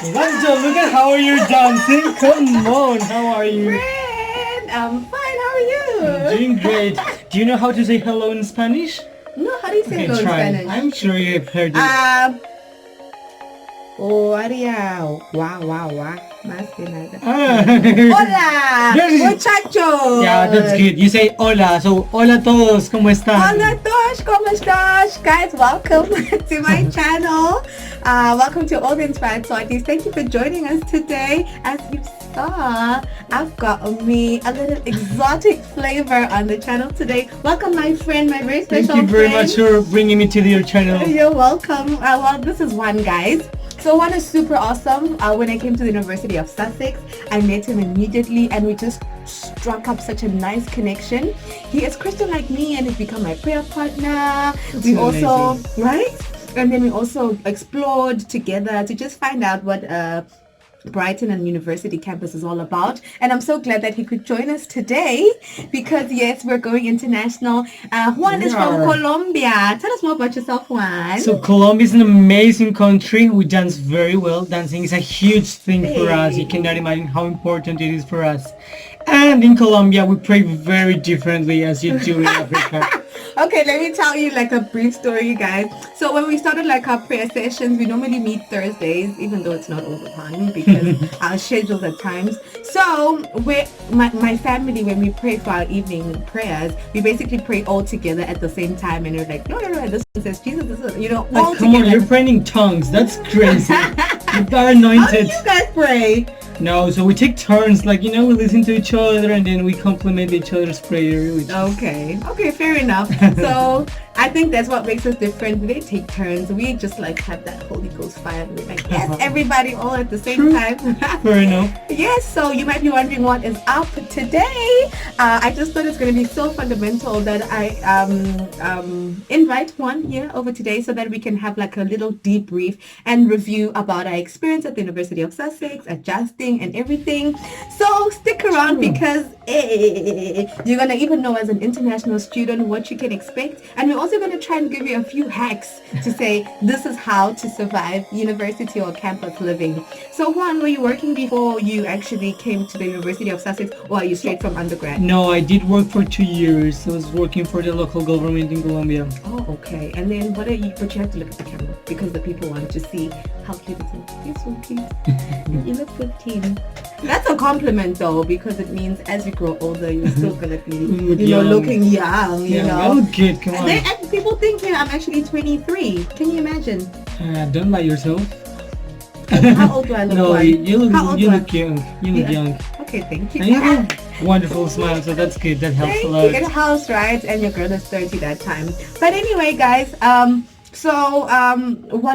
Wanda, look at how you're dancing. Come on, how are you? Friend, I'm fine. How are you? Doing great. Do you know how to say hello in Spanish? No, how do you say Okay, hello in try. Spanish? I'm sure you've heard it. Wow. Más que nada. Ah. Hola, Yes. muchachos. Yeah, that's good. You say hola. So, hola todos, ¿cómo están? Hola todos, ¿cómo estás? Guys, welcome to my channel. Welcome to All the Inspired Sawties. Thank you for joining us today. As you saw, I've got me a little exotic flavor on the channel today. Welcome, my friend, my very special Thank you very friend. much for bringing me to your channel. You're welcome. Well, this is Juan, guys. So Juan is super awesome. When I came to the University of Sussex, I met him immediately and we just struck up such a nice connection. He is Christian like me and he's become my prayer partner. We also, right? And then we also explored together to just find out what Brighton and University campus is all about, and I'm so glad that he could join us today because yes, we're going international. Juan is from Colombia. Tell us more about yourself, Juan. So Colombia is an amazing country. We dance very well. Dancing is a huge thing for us. You cannot imagine how important it is for us. And in Colombia, we pray very differently as you do in Africa. Okay, let me tell you like a brief story, guys. So when we started like our prayer sessions, we normally meet Thursdays, even though it's not all the time because our schedules at times. So my family, when we pray for our evening prayers, we basically pray all together at the same time, and we're like, no, this one says Jesus, this is, all Like, come together. on, you're praying in tongues. That's crazy. You are How anointed. do you guys pray? No, so we take turns, like, we listen to each other and then we complement each other's prayer. Okay, fair enough. So I think that's what makes us different. They take turns. We just like have that Holy Ghost fire. We're like, yes, everybody all at the same time. Fair enough. Yes, so you might be wondering what is up today. I just thought it's going to be so fundamental that I invite Juan here over today so that we can have like a little debrief and review about our experience at the University of Sussex, adjusting and everything. So stick around because you're going to even know as an international student what you can expect, and we're also going to try and give you a few hacks to say this is how to survive university or campus living. So Juan, were you working before you actually came to the University of Sussex, or are you straight from undergrad? No, I did work for 2 years. I was working for the local government in Colombia. Oh, okay. And then but you have to look at the camera because the people want to see how cute it is. You're so cute. You look 15. That's a compliment though, because it means as you grow older, you're still gonna be, looking young. You know. I look good. Come on. And people think I'm actually 23. Can you imagine? Don't lie yourself. How old do I look? No, like? you look young. You look young. Okay, thank you. And you have a wonderful smile, so that's good. That helps a lot. It helps, right? And your girl is 30 that time. But anyway, guys, one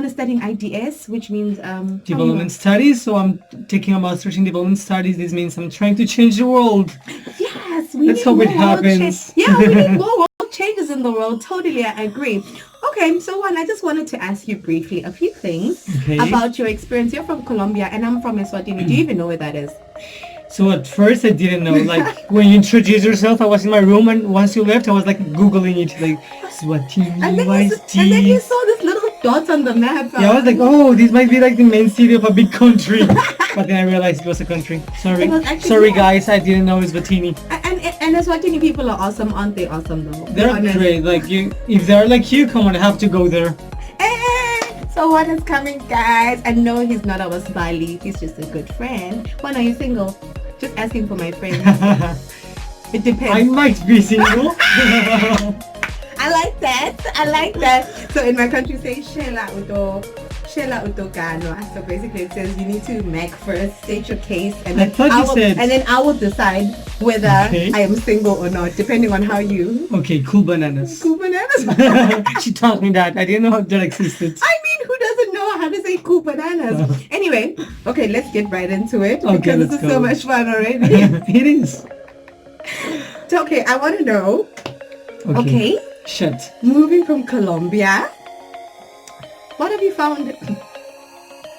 is studying IDS, which means development studies. So I'm taking a master's in development studies. This means I'm trying to change the world. Yes, let's hope it happens. Yeah, we need more world changes in the world. Totally, I agree. Okay, so Juan, I just wanted to ask you briefly a few things about your experience. You're from Colombia and I'm from Eswatini. Do you even know where that is? So at first I didn't know. Like when you introduced yourself, I was in my room, and once you left, I was like googling it, like Swatini, and then you saw this little dot on the map. Yeah, I was like, oh, this might be like the main city of a big country. But then I realized it was a country. Sorry, guys, I didn't know it's Swatini. And Eswatini people are awesome, aren't they? Awesome though. They're great. Like if they're like you, come on, I have to go there. So Juan is coming, guys. I know he's not our Bali. He's just a good friend. Juan, are you single? Just asking for my friend. It depends. I might be single. I like that. So in my country, say Shela Udo Gano. So basically, it says you need to make first, state your case, and then I will decide whether I am single or not, depending on how you. Okay, cool bananas. Cool bananas. She taught me that. I didn't know that existed. I mean, who doesn't know how to say cool bananas? Anyway, okay, let's get right into it because this is so much fun already. It is. So, okay, I want to know. Okay. Shut. Moving from Colombia, what have you found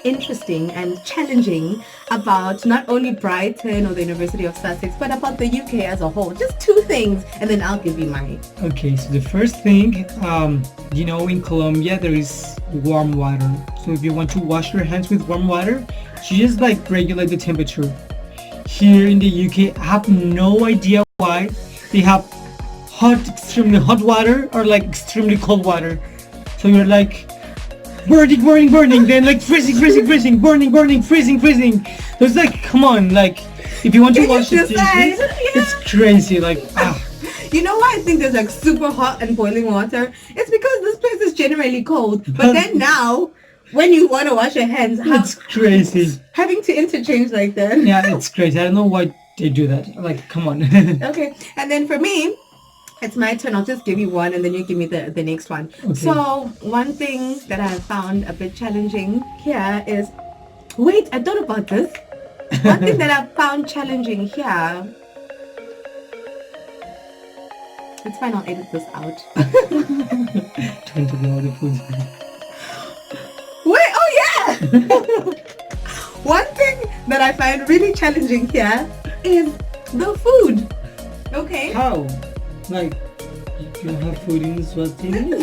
interesting and challenging about not only Brighton or the University of Sussex, but about the UK as a whole? Just two things, and then I'll give you mine. Okay, so the first thing, in Colombia there is warm water. So if you want to wash your hands with warm water, you just like regulate the temperature. Here in the UK, I have no idea why they have extremely hot water or like extremely cold water. So you're like burning, then like freezing, burning, freezing. So it's like, come on, like if you want to Can you wash your decide? dishes, Yeah. it's crazy. Like, You know why I think there's like super hot and boiling water? It's because this place is generally cold. But then now, when you want to wash your hands, it's crazy. having to interchange like that. Yeah, it's crazy. I don't know why they do that. Like, come on. Okay, and then for me, it's my turn. I'll just give you one and then you give me the next one. Okay. So one thing that I have found a bit challenging here is, wait, I thought about this. One thing that I've found challenging here, it's fine, I'll edit this out. Trying to know the food. Wait, oh yeah! One thing that I find really challenging here is the food. Okay? How? Like, you don't have food in Swatini?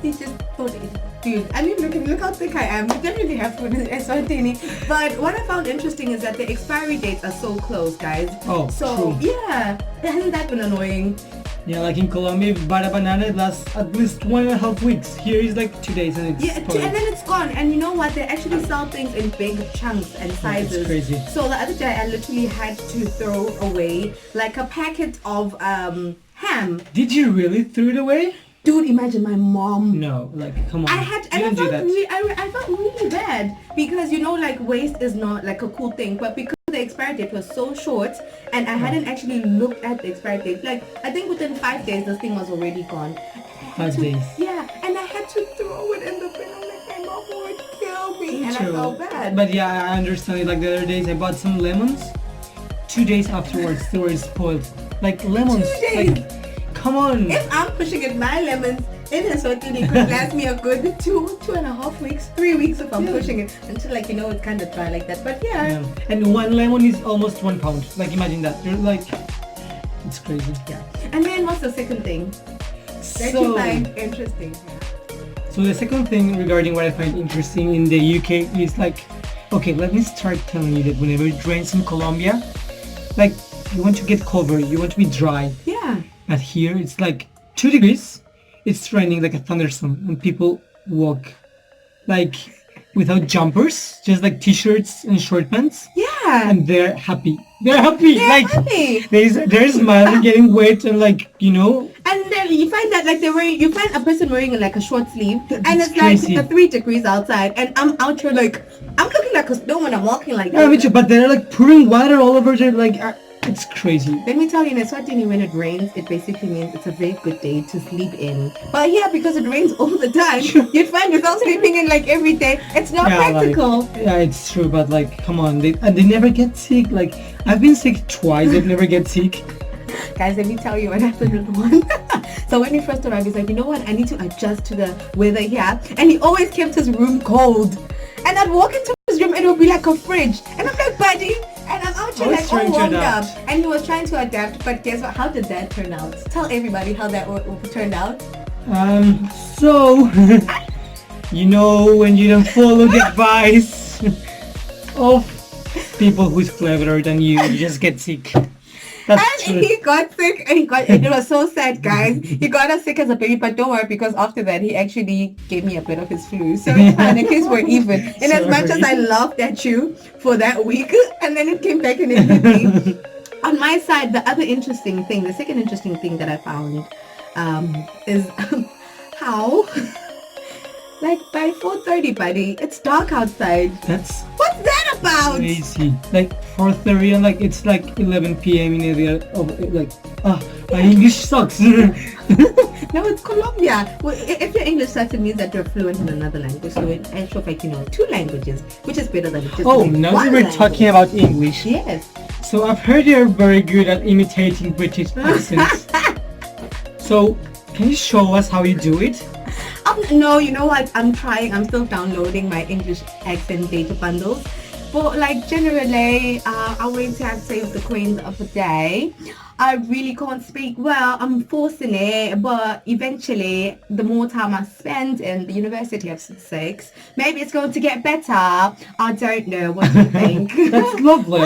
He just thought it. Dude, I mean, look how thick I am. We definitely have food in Eswatini. But what I found interesting is that the expiry dates are so close, guys. Oh, So, true. yeah, hasn't that been annoying? Yeah, like in Colombia, if you buy a banana, it lasts at least 1.5 weeks. Here is like 2 days and it's Yeah, spoiled. and then it's gone. And you know what? They actually sell things in big chunks and sizes. It's crazy. So the other day, I literally had to throw away like a packet of ham. Did you really throw it away? Dude, imagine my mom. No, like, come on. I had, You and don't do that. I felt really bad because like waste is not like a cool thing, but because the expiry date was so short and I hadn't actually looked at the expiry date, like I think within 5 days this thing was already gone. 5 days. Yeah, and I had to throw it in the bin. I'm like, my mom would kill me, and I True. felt bad. But yeah, I understand it. Like the other days, I bought some lemons. 2 days afterwards, they were spoiled. Like lemons. 2 days? Like, come on. If I'm pushing it, my lemons in Eswatini could last me a good 2.5 weeks, 3 weeks if I'm pushing it until it's kind of dry like that. But Yeah. And one lemon is almost 1 pound. Like imagine that. You're like, it's crazy. Yeah. And then what's the second thing that you find interesting? So the second thing regarding what I find interesting in the UK is like, okay, let me start telling you that whenever it rains in Colombia, like you want to get covered, you want to be dry. Yeah. But here it's like 2 degrees, it's raining like a thunderstorm, and people walk like without jumpers, just like t-shirts and short pants, Yeah. and they're happy. They're happy. They're like happy. they're smiling, getting wet, and like And then you find that you find a person wearing like a short sleeve, and it's crazy. like 3 degrees outside, and I'm out here like I'm looking like a snow when I'm walking like yeah, that. but they're like pouring water all over their like. It's crazy. Let me tell you, in Eswatini, when it rains, it basically means it's a very good day to sleep in. But yeah, because it rains all the time, you'd find yourself sleeping in like every day. It's not practical. Yeah, it's true, but like, come on, they never get sick. Like, I've been sick twice, I've never get sick. Guys, let me tell you what happened with one. So when he first arrived, he's like, you know what? I need to adjust to the weather here. And he always kept his room cold. And I'd walk into his room and it would be like a fridge. And I'm like, buddy. And I'm out here I was like all trying to warmed up. adapt. And he was trying to adapt. But guess what? How did that turn out? Tell everybody how that turned out. So, when you don't follow the advice of people who's cleverer than you just get sick. That's And true. he got sick, and it was so sad, guys. He got us sick as a baby, but don't worry, because after that, he actually gave me a bit of his flu. So it's fine, in case we're even. In as much as I laughed at you for that week, and then it came back and it hit me. On my side, the second interesting thing that I found is how, like by 4:30, buddy, it's dark outside. That's What's that about? crazy. Like 4:30 and like it's like 11 p.m. in area of like my English sucks. No, it's Colombia. Well, if your English sucks, it means that you're fluent in another language. So in actual fact, you know 2 languages, which is better than just Oh, knowing now one that we're language. talking about English. Yes. So I've heard you're very good at imitating British accents. So can you show us how you do it? I'm No, you know what? I'm trying. I'm still downloading my English accent data bundles. But like generally, I went to have Save the Queens of the day. I really can't speak well. I'm forcing it, but eventually, the more time I spend in the University of Sussex, maybe it's going to get better. I don't know. What do you think? That's lovely.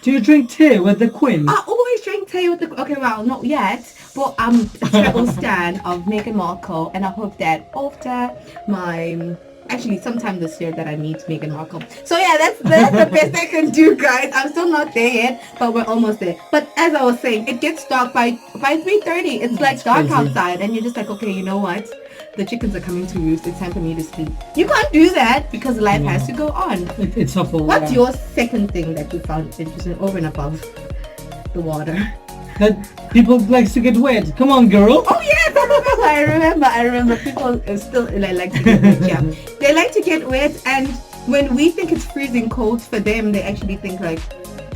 Do you drink tea with the Queen? I always drink tea with the... Okay, well, not yet. But I'm a total stan of Meghan Markle, and I hope that after my... Actually, sometime this year that I meet Meghan Markle. So yeah, that's the best I can do, guys. I'm still not there yet, but we're almost there. But as I was saying, it gets dark by 3:30. It's like dark crazy. outside, and you're just like, okay, you know what? The chickens are coming to roost. It's time for me to sleep. You can't do that because life has to go on. It's awful. What's your second thing that you found interesting over and above the water? That people likes to get wet. Come on, girl. Oh yes, I remember. People still like to get wet. Yeah, they like to get wet, and when we think it's freezing cold for them, they actually think like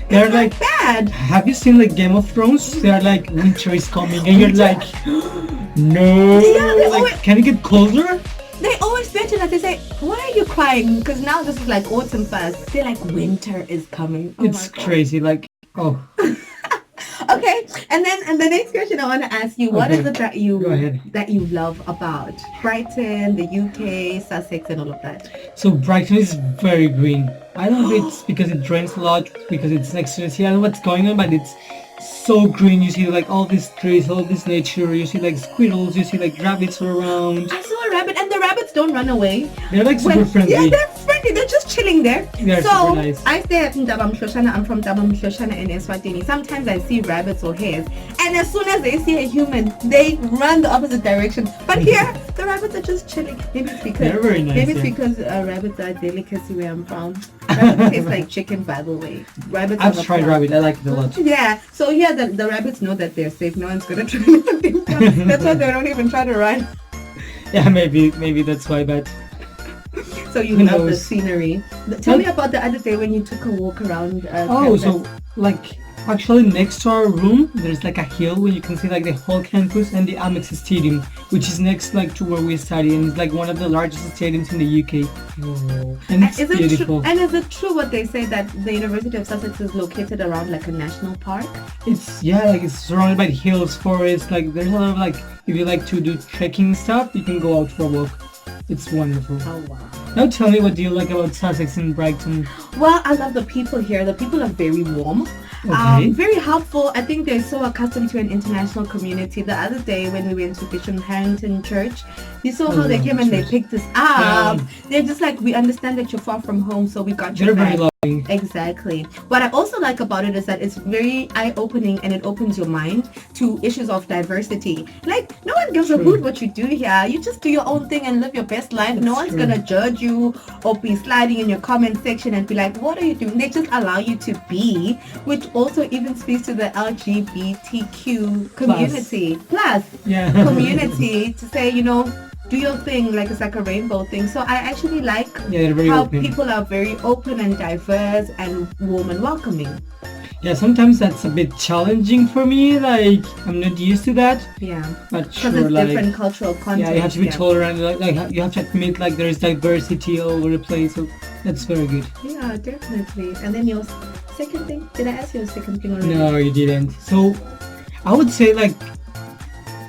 They're it's like, not bad. have you seen like Game of Thrones? They're like, winter is coming, and you're like, no. Yeah, they like, always- can it get colder? They always mention that. They say, "Why are you crying?" Because now this is like autumn first. They're like, "Winter is coming." Oh It's my God. crazy. Like, oh, Okay, and the next question I want to ask you: What is Okay. it Go ahead. that you love about Brighton, the UK, Sussex, and all of that? so Brighton is very green. I don't know if it's because it rains a lot, because it's next to the sea. I don't know what's going on, but it's so green. You see like all these trees, all this nature. You see like squirrels. You see like rabbits around. I saw a rabbit, and the rabbits don't run away. They're like super friendly. Yeah, they're friendly. They're just chilling there. They're so super nice. I stay at Ndabam Shoshana. I'm from Ndabam Shoshana in Eswatini. Sometimes I see rabbits or hares, and as soon as they see a human, they run the opposite direction. But here, the rabbits are just chilling. Maybe it's because They're very nice, maybe it's yeah. because rabbits are a delicacy where I'm from. Rabbits taste like chicken, by the way. Rabbits. I've are tried from- rabbit. I like it a lot. Yeah, so here the rabbits know that they're safe. No one's gonna try to hunt them down. That's why they don't even try to run. Yeah, maybe that's why. But So you Who love the knows? scenery. Tell me about the other day when you took a walk around. oh, campus. so like actually next to our room, there's like a hill where you can see like the whole campus and the Amex Stadium, which is next like to where we study, and it's like one of the largest stadiums in the UK. And it's Is it beautiful. true? And is it true what they say that the University of Sussex is located around like a national park? It's like it's surrounded by hills, forests. Like there's a lot of like if you like to do trekking stuff, you can go out for a walk. It's wonderful. Oh wow. Now tell me, what do you like about Sussex and Brighton? Well, I love the people here. The people are very warm. Okay. Very helpful. I think they're so accustomed to an international community. The other day when we went to Bishop Harrington Church, you saw how they love came and they church. picked us up. They're just like, we understand that you're far from home, so we got you They're very back. loving. Exactly. What I also like about it is that it's very eye-opening and it opens your mind to issues of diversity. Like, no one gives a True. hoot what you do here. You just do your own thing and live your best life. No one's true. gonna judge you or be sliding in your comment section and be like, what are you doing? They just allow you to be, which also even speaks to the LGBTQ community. Plus, Yeah. community to say, you know, do your thing, like it's like a rainbow thing. So I actually like Yeah, they're very how open. people are very open and diverse and warm and welcoming. Yeah, sometimes that's a bit challenging for me. Like I'm not used to that, Yeah, but because sure, it's like different cultural context. yeah, you have to be tolerant. Like you have to admit like there is diversity all over the place. So that's very good. Yeah, definitely. And then your second thing? Did I ask you a second thing already? No, you didn't. So I would say like,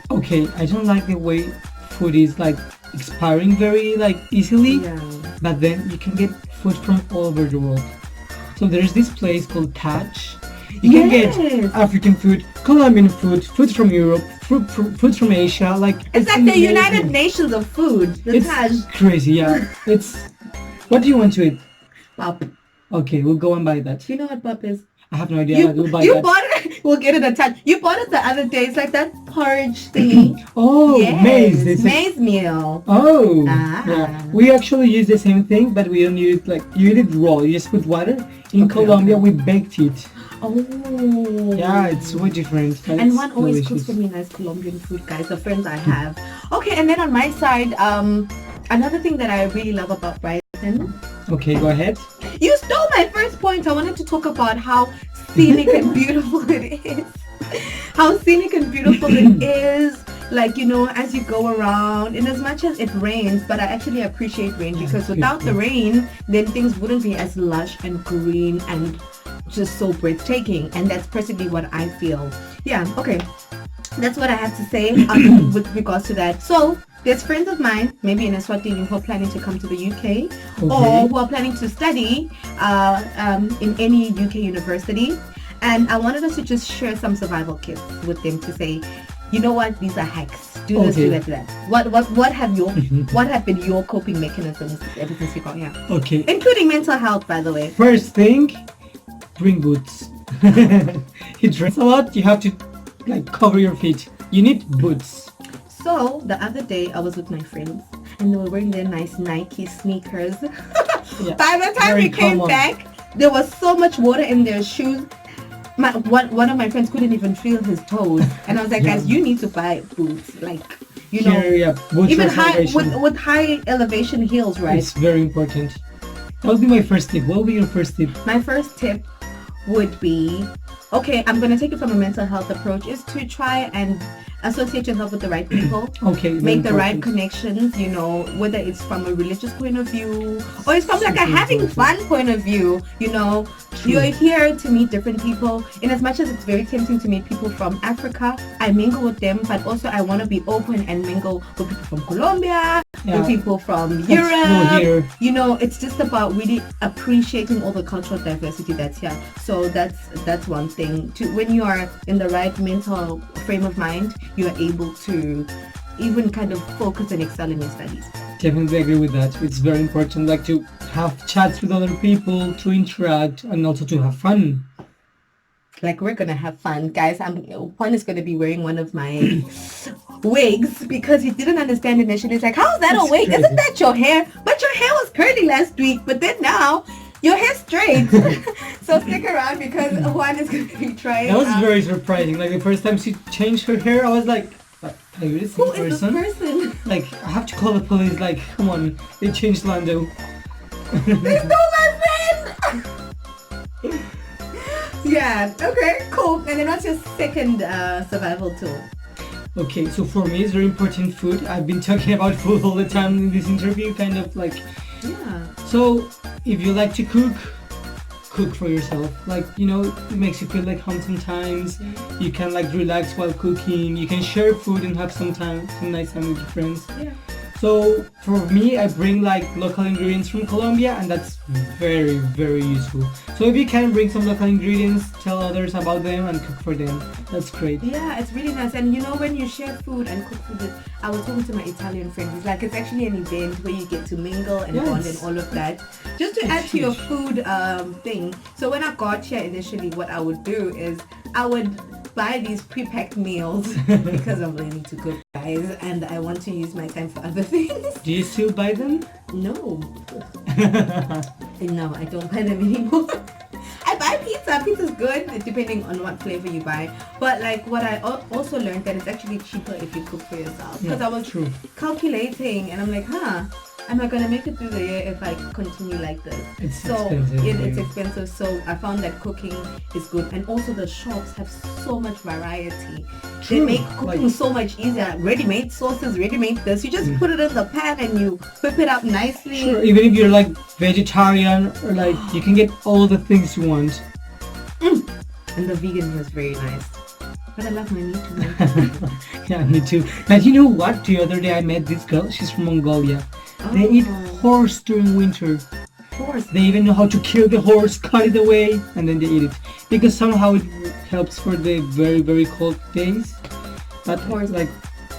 okay, I don't like the way food is like expiring very like easily. Yeah. But then you can get food from all over the world. So there's this place called Taj. You can Yes. get African food, Colombian food, food from Europe, food from Asia. Like It's like the amazing. United Nations of food. The It's Taj. crazy, yeah. It's. What do you want to eat? Pop. Okay, we'll go and buy that. Do you know what pop is? I have no idea. but we'll buy You that. bought it. We'll get it a touch. You bought it the other day. It's like that porridge thingy. Oh, Yes, maize. They say- maize meal. Oh, Ah. yeah. We actually use the same thing, but we don't use it like you eat it raw. You just put water. In Okay, Colombia, okay. we baked it. Oh. Yeah, it's way different. but And it's one always delicious. cooks for me nice Colombian food, guys. The friends I have. Okay, and then on my side, another thing that I really love about Brighton. Okay, go ahead. You stole my first point. I wanted to talk about how scenic and beautiful it is. How scenic and beautiful it is. like, you know, as you go around, in as much as it rains, but I actually appreciate rain because without the rain, then things wouldn't be as lush and green and just so breathtaking. And that's personally what I feel. Yeah, okay. That's what I have to say with regards to that. So there's friends of mine, maybe in Eswatini, who are planning to come to the UK or who are planning to study in any UK university. And I wanted us to just share some survival kits with them to say, you know what, these are hacks. Do this, do that, do that. What have been your coping mechanisms ever since you got here? Okay. Including mental health, by the way. First thing, bring boots. It rains a lot, you have to like cover your feet. You need boots. So the other day I was with my friends and they were wearing their nice Nike sneakers. By the time we came back, there was so much water in their shoes. One of my friends couldn't even feel his toes, and I was like, guys, you need to buy boots, like, you know, boots even high with high elevation heels, right? It's very important. That would be my first tip. What would be your first tip? My first tip would be, okay, I'm going to take it from a mental health approach, is to try and associate yourself with the right people. Okay. Make the right connections, you know, whether it's from a religious point of view or it's from like a having fun point of view, you know. True. You're here to meet different people. In as much as it's very tempting to meet people from Africa, I mingle with them, but also I want to be open and mingle with people from Colombia, with people from Europe. You know, it's just about really appreciating all the cultural diversity that's here. So that's one thing. When you are in the right mental frame of mind, you are able to even kind of focus and excel in your studies. Definitely agree with that. It's very important, like, to have chats with other people, to interact, and also to have fun. Like, we're gonna have fun, guys. Juan is gonna be wearing one of my wigs because he didn't understand initially. He's like, "How's that a wig? Crazy. Isn't that your hair? But your hair was curly last week, but then now your hair's straight." So stick around because Juan is gonna be trying. That was very surprising. Like, the first time she changed her hair, I was like, are you the same person? Who is this person? Like, I have to call the police. Like, come on, they changed Lando. They stole my friend! Yeah, okay, cool. And then what's your second survival tool? Okay, so for me it's very important food. I've been talking about food all the time in this interview, kind of like. Yeah. So if you like to cook for yourself. Like, you know, it makes you feel like home sometimes. You can like relax while cooking. You can share food and have some nice time with your friends. Yeah. So for me, I bring like local ingredients from Colombia, and that's very, very useful. So if you can bring some local ingredients, tell others about them and cook for them. That's great. Yeah, it's really nice. And you know, when you share food and cook food, I was talking to my Italian friend. He's like, it's actually an event where you get to mingle and bond and all of that. Just to add to your food thing. So when I got here initially, what I would do is I would buy these pre-packed meals because I'm learning to cook, guys, and I want to use my time for other things. Do you still buy them? No. No, I don't buy them anymore. I buy pizza. Pizza's good depending on what flavor you buy. But like what I also learned that it's actually cheaper if you cook for yourself. Because I was calculating and I'm like, am I gonna make it through the year if I continue like this? It's expensive. It's expensive. So I found that cooking is good, and also the shops have so much variety. They make cooking so much easier. Ready-made sauces, ready-made this. You just put it in the pan and you whip it up nicely. Sure, even if you're like vegetarian or like you can get all the things you want. And the vegan here is very nice. But I love my meat too. Yeah, me too. And you know what? The other day I met this girl. She's from Mongolia. They eat horse during winter. Horse. They even know how to kill the horse, cut it away, and then they eat it. Because somehow it helps for the very, very cold days. But horse, like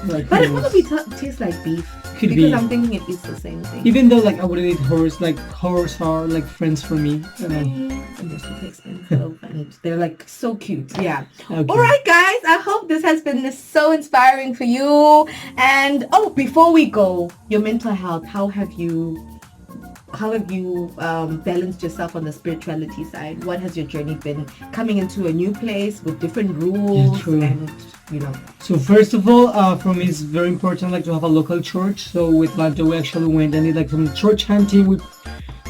but it probably tastes like beef. Could because be. I'm thinking it is the same thing. Even though like I wouldn't eat horse, like horse are like friends for me. And they're super expensive and they're like so cute. Yeah. Okay. Alright guys, I hope this has been so inspiring for you. And before we go, your mental health, how have you balanced yourself on the spirituality side? What has your journey been coming into a new place with different rules and So first of all, for me it's very important like to have a local church. So with Lando we actually went and did like some church hunting. We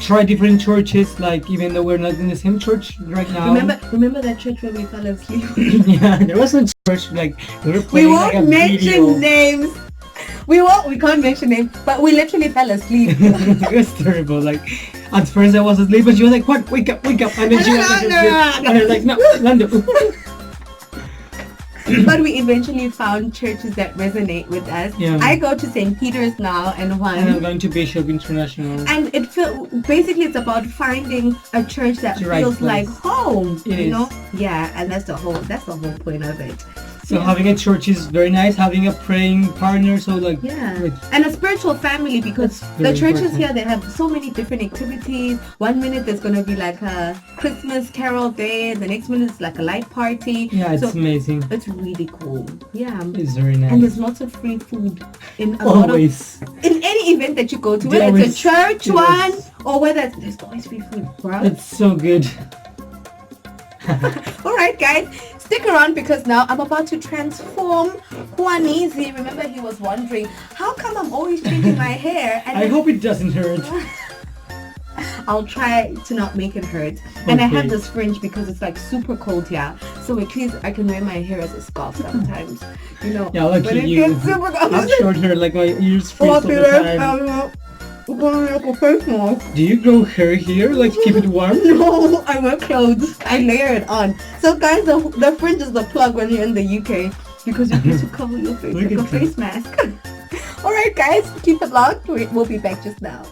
try different churches, like even though we're not in the same church right now. Remember that church where we fell asleep? Yeah, there was a church like they were We playing won't like a mention video. names. We can't mention names, but we literally fell asleep. It was terrible. Like at first I was asleep, but she was like, "What? Wake up, wake up!" And then she was like, and I was like, "No, Lando." But we eventually found churches that resonate with us. Yeah. I go to St. Peter's now and And I'm going to Bishop International. And basically it's about finding a church that The right feels like place. home. It you is. know? Yeah, and that's the whole point of it. So Yeah. having a church is very nice. Having a praying partner, so like Yeah, like, and a spiritual family, because That's the very churches important. here, they have so many different activities. 1 minute there's going to be like a Christmas carol day, the next minute it's like a light party. yeah, it's So amazing. it's really cool. Yeah. It's very nice. And there's lots of free food in a lot of Always. in any event that you go to, They whether it's a always- church one or whether there's always free food, bro. It's so good. All right, guys, stick around because now I'm about to transform Juanizi. Remember, he was wondering how come I'm always changing my hair, and I then hope it doesn't hurt. I'll try to not make it hurt. And I have Okay. this fringe because it's like super cold here, so at least I can wear my hair as a scarf sometimes. You know, Yeah, look when at it you. gets super cold. I have short hair, like my ears freeze Oh, all the Peter, time. I'm going to make a face mask. Do you grow hair here? Like keep it warm? No, I wear clothes. I layer it on. So guys, the fringe is the plug when you're in the UK because you get to cover your face Look like a at that. face mask. Alright guys, keep it locked. We'll be back just now.